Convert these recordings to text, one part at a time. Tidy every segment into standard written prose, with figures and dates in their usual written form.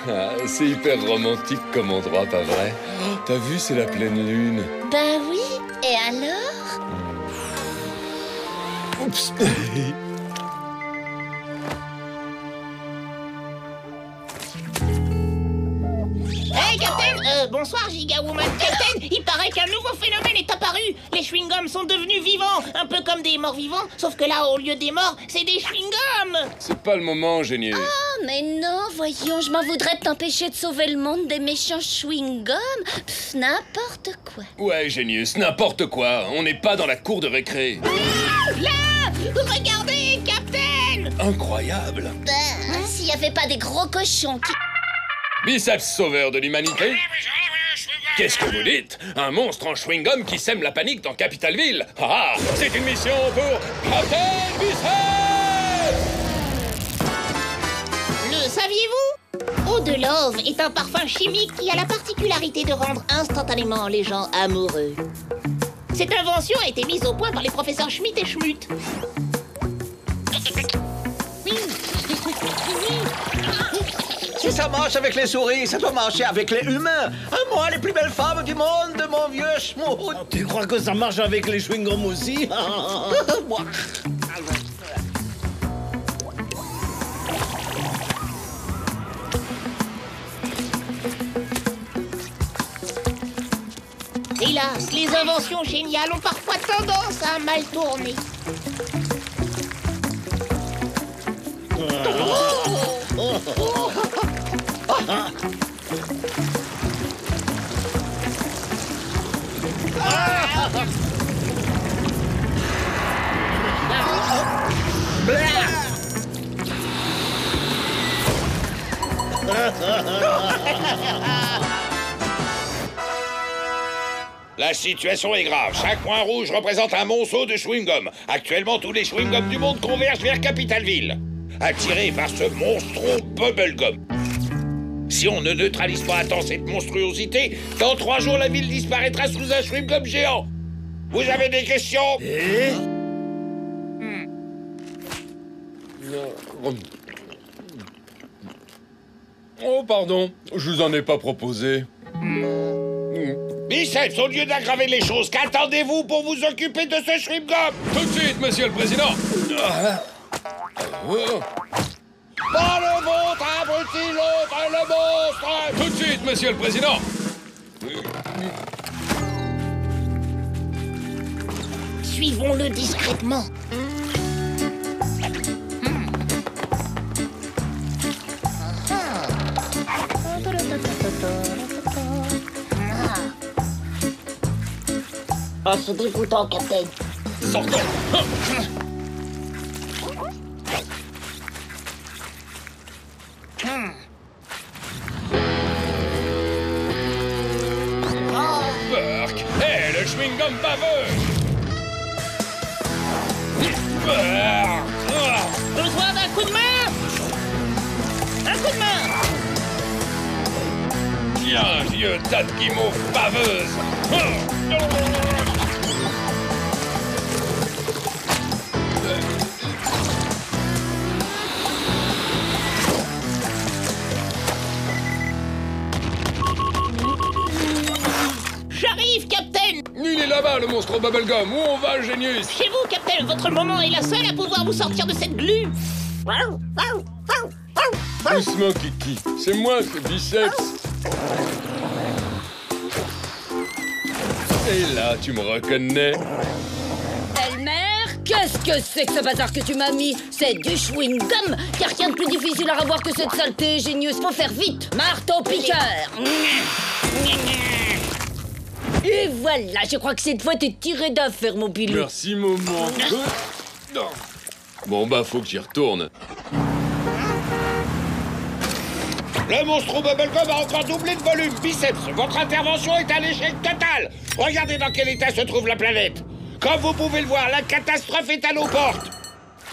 Ah, c'est hyper romantique comme endroit, pas vrai? Oh, t'as vu, c'est la pleine lune. Ben oui, et alors? Oups. Hey, Captain! Bonsoir, Giga Woman. Captain, il paraît qu'un nouveau phénomène est apparu. Les chewing-gums sont devenus vivants, un peu comme des morts vivants, sauf que là, au lieu des morts, c'est des chewing-gums. C'est pas le moment, génie. Oh, mais non, voyons, je m'en voudrais de t'empêcher de sauver le monde des méchants chewing-gums. Pff, n'importe quoi. Ouais, génius, n'importe quoi. On n'est pas dans la cour de récré. Là! Regardez, Captain! Incroyable. S'il n'y avait pas des gros cochons qui... Biceps sauveur de l'humanité? Qu'est-ce que vous dites? Un monstre en chewing-gum qui sème la panique dans Capitalville? Ah, c'est une mission pour Captain Biceps! Le saviez-vous? Eau de Love est un parfum chimique qui a la particularité de rendre instantanément les gens amoureux. Cette invention a été mise au point par les professeurs Schmitt et Schmutt. Si ça marche avec les souris, ça doit marcher avec les humains. À moi, les plus belles femmes du monde, mon vieux schmout. Tu crois que ça marche avec les chewing-gums aussi? Hélas, les inventions géniales ont parfois tendance à mal tourner. La situation est grave. Chaque point rouge représente un monceau de chewing-gum. Actuellement, tous les chewing-gums du monde convergent vers Capitalville, attirés par ce monstro bubblegum. Si on ne neutralise pas à temps cette monstruosité, dans 3 jours, la ville disparaîtra sous un chewing-gum géant. Vous avez des questions? Oh, pardon, je vous en ai pas proposé. Biceps, au lieu d'aggraver les choses, qu'attendez-vous pour vous occuper de ce chewing-gum? Tout de suite, monsieur le président. Pas le vôtre, abruti, l'autre, le monstre! Tout de suite, monsieur le président. Suivons-le discrètement. Ah, c'est dégoûtant, Captain. Sortons. Burk, hé, le chewing-gum baveux. Besoin d'un coup de main? Un coup de main! Tiens, vieux tas de guimauve baveuse. J'arrive, Captain! Il est là-bas, le monstre bubblegum. Où on va, Génius? Chez vous, Captain, votre maman est la seule à pouvoir vous sortir de cette glu. Doucement, Kiki. C'est moi, c'est Biceps. Et là, tu me reconnais? Belle-mère, qu'est-ce que c'est que ce bazar que tu m'as mis? C'est du chewing-gum. Y'a rien de plus difficile à revoir que cette saleté génieuse. Faut faire vite. Marteau-piqueur. Et voilà, je crois que cette fois t'es tiré d'affaire, mon pilou. Merci, maman. Bon, bah, faut que j'y retourne. Le monstre bubblegum a encore doublé de volume. Biceps, votre intervention est un échec total. Regardez dans quel état se trouve la planète. Comme vous pouvez le voir, la catastrophe est à nos portes.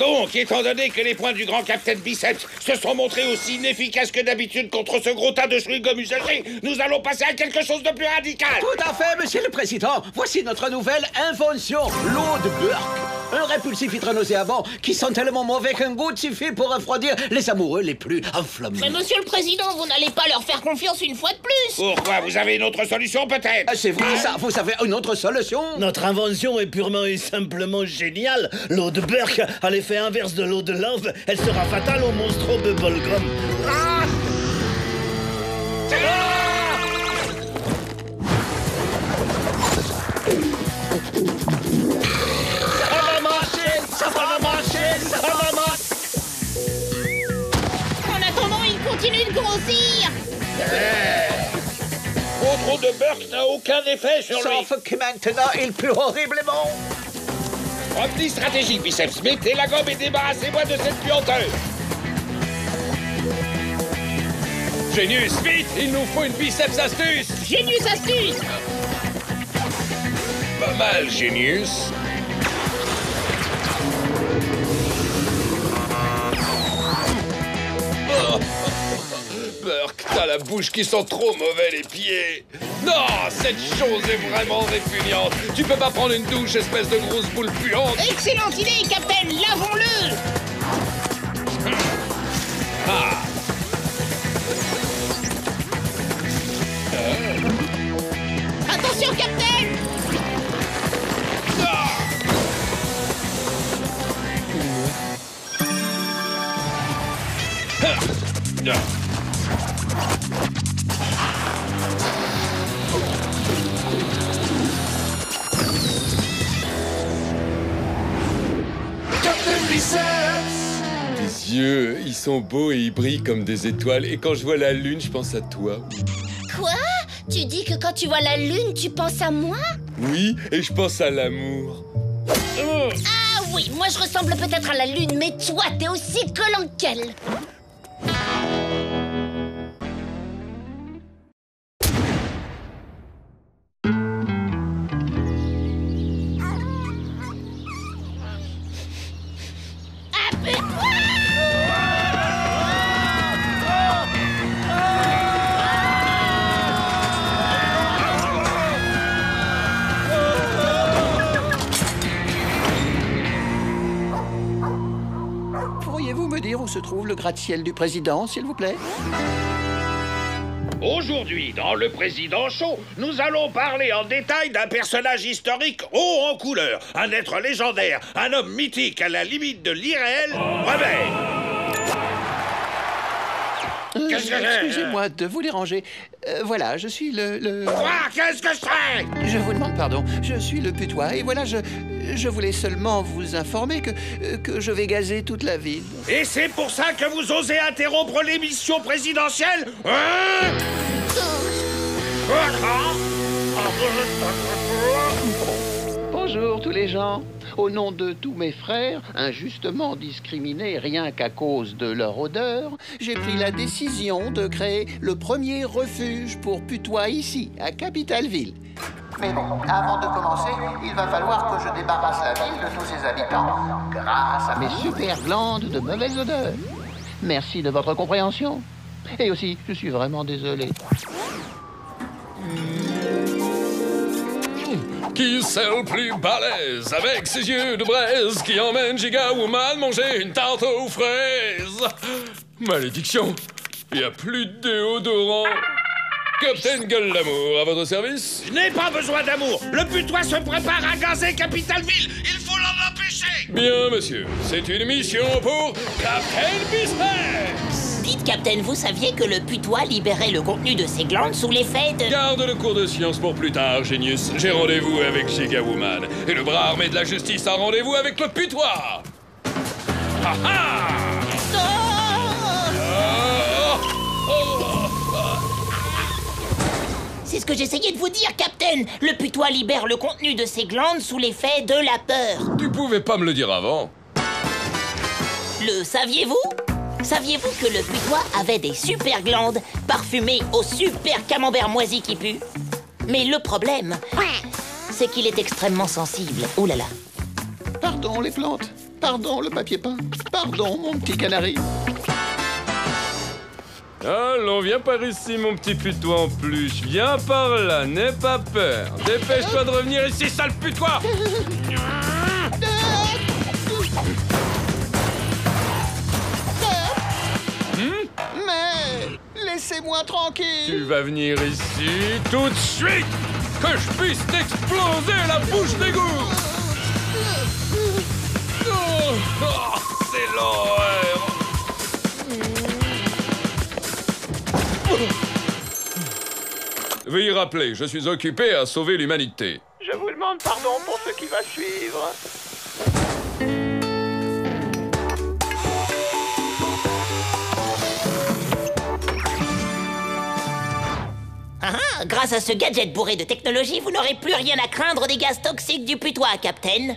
Donc, étant donné que les points du grand Captain Biceps se sont montrés aussi inefficaces que d'habitude contre ce gros tas de chewing-gum usagés, nous allons passer à quelque chose de plus radical. Tout à fait, monsieur le président. Voici notre nouvelle invention, l'eau de Burke. Un répulsif hydronauséabond qui sent tellement mauvais qu'un goût suffit pour refroidir les amoureux les plus enflammés. Mais monsieur le président, vous n'allez pas leur faire confiance une fois de plus. Pourquoi? Vous avez une autre solution, peut-être? C'est vrai ça, vous avez une autre solution? Notre invention est purement et simplement géniale. L'eau de Burke a l'effet inverse de l'eau de Love. Elle sera fatale au monstre au bubblegum. En attendant, il continue de grossir. Votre eau de Burke n'a aucun effet sur lui. Sauf que maintenant, il pue horriblement. Repli stratégique, Biceps. Mettez la gomme et débarrassez-moi de cette puanteuse. Génius, vite, il nous faut une biceps astuce. Génius astuce. Pas mal, Génius. Oh. Burke, t'as la bouche qui sent trop mauvais les pieds. Non, cette chose est vraiment répugnante. Tu peux pas prendre une douche, espèce de grosse boule puante. Excellente idée, Captain. Lavons-le. Ah. Attention, Captain. Non. Tes yeux, ils sont beaux et ils brillent comme des étoiles. Et quand je vois la lune, je pense à toi. Quoi? Tu dis que quand tu vois la lune, tu penses à moi? Oui, et je pense à l'amour. Ah oui, moi je ressemble peut-être à la lune, mais toi, t'es aussi collant qu'elle. Pourriez-vous me dire où se trouve le gratte-ciel du président, s'il vous plaît? Aujourd'hui, dans Le Président Show, nous allons parler en détail d'un personnage historique haut en couleur, un être légendaire, un homme mythique à la limite de l'irréel. Rebelle. Qu'est-ce que c'est? Excusez-moi de vous déranger. Voilà, je suis le... Quoi? Qu'est-ce que je fais? Je vous demande pardon. Je suis le putois et voilà, je voulais seulement vous informer que je vais gazer toute la ville. Et c'est pour ça que vous osez interrompre l'émission présidentielle? Hein? Bonjour tous les gens. Au nom de tous mes frères, injustement discriminés rien qu'à cause de leur odeur, j'ai pris la décision de créer le premier refuge pour putois ici, à Capitalville. Mais bon, avant de commencer, il va falloir que je débarrasse la ville de tous ses habitants, grâce à mes super glandes de mauvaise odeur. Merci de votre compréhension. Et aussi, je suis vraiment désolé. Qui c'est le plus balèze avec ses yeux de braise qui emmène Giga Woman manger une tarte aux fraises? Malédiction, il n'y a plus de déodorant. Captain Gueule d'Amour, à votre service? Je n'ai pas besoin d'amour. Le putois se prépare à gazer Capitalville. Il faut l'en empêcher. Bien, monsieur, c'est une mission pour Captain Biceps. Dites, Captain, vous saviez que le putois libérait le contenu de ses glandes sous l'effet de... Garde le cours de science pour plus tard, Génius. J'ai rendez-vous avec Giga Woman. Et le bras armé de la justice a rendez-vous avec le putois. Ha ha! C'est ce que j'essayais de vous dire, Captain. Le putois libère le contenu de ses glandes sous l'effet de la peur. Tu pouvais pas me le dire avant. Le saviez-vous? Saviez-vous que le putois avait des super glandes parfumées au super camembert moisi qui pue? Mais le problème, c'est qu'il est extrêmement sensible. Oh là là. Pardon les plantes, pardon le papier peint, pardon mon petit canari. Allons, viens par ici, mon petit putois en plus. Viens par là, n'aie pas peur. Dépêche-toi de revenir ici, sale putois! laissez-moi tranquille. Tu vas venir ici tout de suite, que je puisse t'exploser la bouche d'égout. C'est l'horreur. Veuillez rappeler, je suis occupé à sauver l'humanité. Je vous demande pardon pour ce qui va suivre. Grâce à ce gadget bourré de technologie, vous n'aurez plus rien à craindre des gaz toxiques du putois, Captain.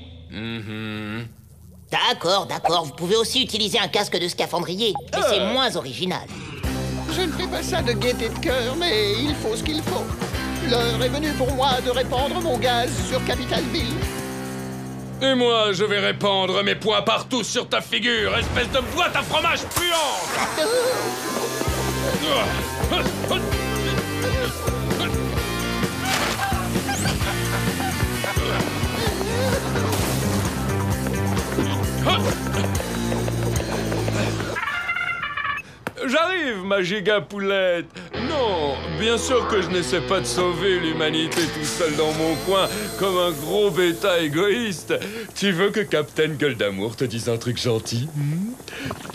D'accord, vous pouvez aussi utiliser un casque de scaphandrier, mais c'est moins original. Je ne fais pas ça de gaieté de cœur, mais il faut ce qu'il faut. L'heure est venue pour moi de répandre mon gaz sur Capitalville. Et moi, je vais répandre mes poings partout sur ta figure, espèce de boîte à fromage puante. J'arrive, ma giga poulette. Non, bien sûr que je n'essaie pas de sauver l'humanité tout seul dans mon coin, comme un gros bêta égoïste. Tu veux que Captain Gueule d'Amour te dise un truc gentil?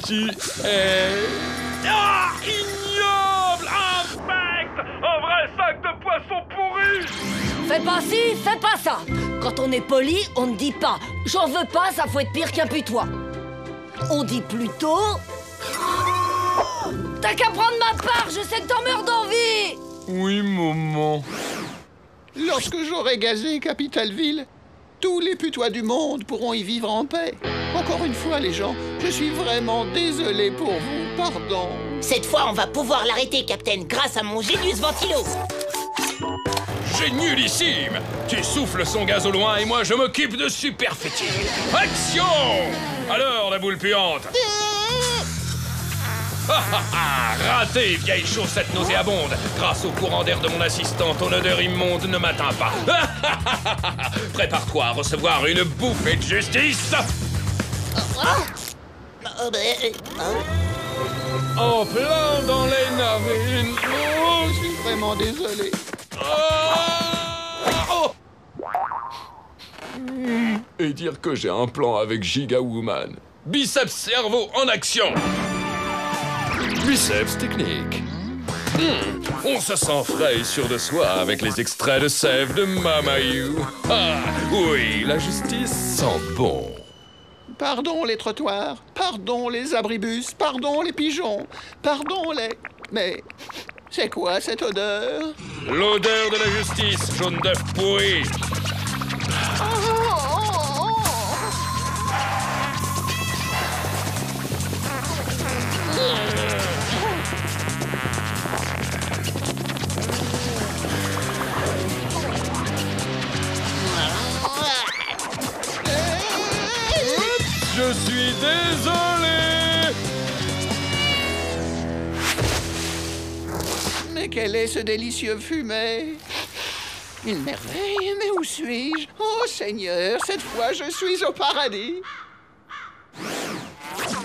Tu es... Ah, ignoble, infect, un vrai sac de poisson pourri. Fais pas ci, fais pas ça. Quand on est poli, on ne dit pas « J'en veux pas, ça faut être pire qu'un putois ». On dit plutôt... T'as qu'à prendre ma part, je sais que t'en meurs d'envie. Oui, maman. Lorsque j'aurai gazé Capitalville, tous les putois du monde pourront y vivre en paix. Encore une fois, les gens, je suis vraiment désolé pour vous, pardon. Cette fois, on va pouvoir l'arrêter, Captain, grâce à mon Genius Ventilo. Génialissime! Tu souffles son gaz au loin et moi je m'occupe de super fétiche. Action! Alors, la boule puante. Raté, vieille chaussette nauséabonde. Grâce au courant d'air de mon assistant, ton odeur immonde ne m'atteint pas. Prépare-toi à recevoir une bouffée de justice. En plein dans les narines. Oh, je suis vraiment désolé. Et dire que j'ai un plan avec Giga Woman. Biceps cerveau en action. Biceps technique. On se sent frais et sûr de soi avec les extraits de sève de Mama You. Ah, oui, la justice sent bon. Pardon les trottoirs, pardon les abribus, pardon les pigeons, pardon les... Mais c'est quoi cette odeur? L'odeur de la justice, jaune d'œuf pourri. Je suis désolé. Mais quel est ce délicieux fumet? Une merveille, mais où suis-je? Oh Seigneur, cette fois je suis au paradis.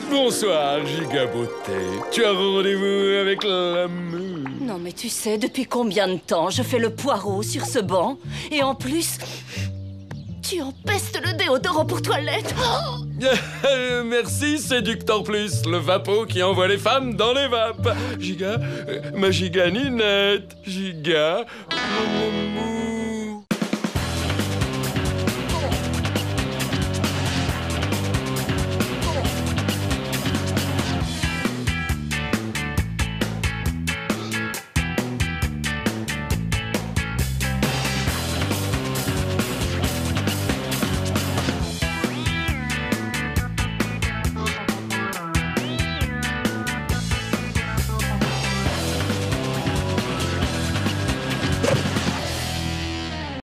Bonsoir, Giga Beauté. Tu as rendez-vous avec l'amour. Non mais tu sais, depuis combien de temps je fais le poireau sur ce banc? Et en plus, tu empestes le déodorant pour toilette. Oh Merci, Séducteur Plus, le vapeau qui envoie les femmes dans les vapes. Giga, ma giga ninette. Giga, mon amour.